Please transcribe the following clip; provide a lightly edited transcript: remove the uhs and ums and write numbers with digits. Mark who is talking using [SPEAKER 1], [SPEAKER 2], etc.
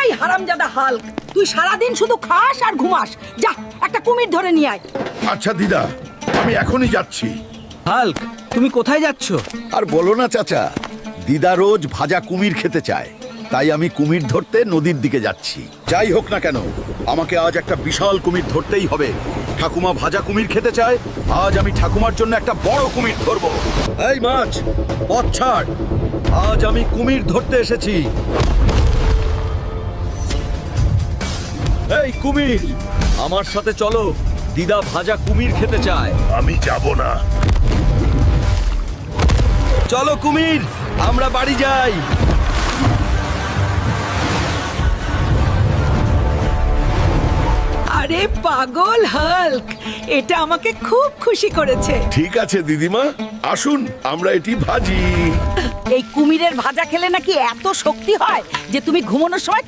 [SPEAKER 1] এই হারামজাদা হাল্ক, তুই সারাদিন শুধু খাস আর ঘুমাস। যা একটা কুমির ধরে নিয়ে আয়।
[SPEAKER 2] আচ্ছা দিদা, আমি এখনই যাচ্ছি।
[SPEAKER 3] হাল্ক, তুমি কোথায় যাচ্ছ?
[SPEAKER 2] আর বলো না চাচা, দিদা রোজ ভাজা কুমির খেতে চায়, তাই আমি কুমির ধরতে নদীর দিকে যাচ্ছি। যাই হোক না কেন, আমাকে আজ একটা বিশাল কুমির ধরতেই হবে। ঠাকুমা ভাজা কুমির খেতে চায়, আজ আমি ঠাকুমার জন্য একটা বড় কুমির ধরবো। এই মাছ, পথ ছাড়, আজ আমি কুমির ধরতে এসেছি। এই কুমির, আমার সাথে চলো, দিদা ভাজা কুমির খেতে চায়।
[SPEAKER 4] আমি যাব না।
[SPEAKER 2] চলো কুমির, আমরা বাড়ি যাই।
[SPEAKER 1] আরে পাগল হাল্ক, এটা আমাকে খুব খুশি করেছে।
[SPEAKER 4] ঠিক আছে দিদিমা, আসুন আমরা এটি ভাজি।
[SPEAKER 1] এই কুমিরের ভাজা খেলে নাকি এত শক্তি হয় যে তুমি ঘুমানোর সময়